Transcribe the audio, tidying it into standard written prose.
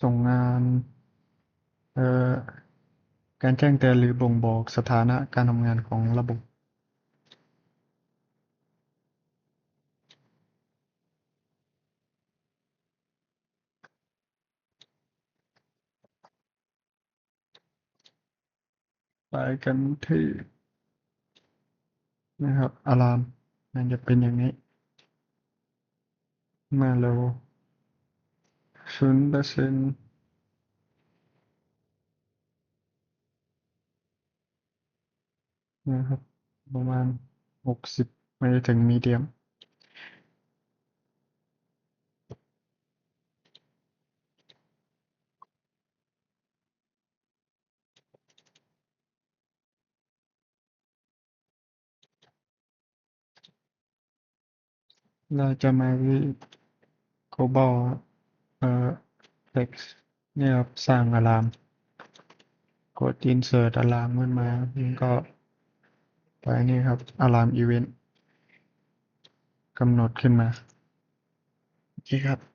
ส่งงานเอ่อการแจ้งเตือนหรือบ่งบอกสถานะการทำงานของระบบไปกันที่นะครับอะลามมันจะเป็นอย่างนี้มาเร็ว0%นะครับประมาณ60ไม่ได้ถึงมีเดียมเราจะมาที่ global เอ่อ text เนี่ยครับสร้างอะลามกด insert อะลามขึ้นมาแล้วก็ไปนี่ครับอะลาม event กำหนดขึ้นมาโอเคครับ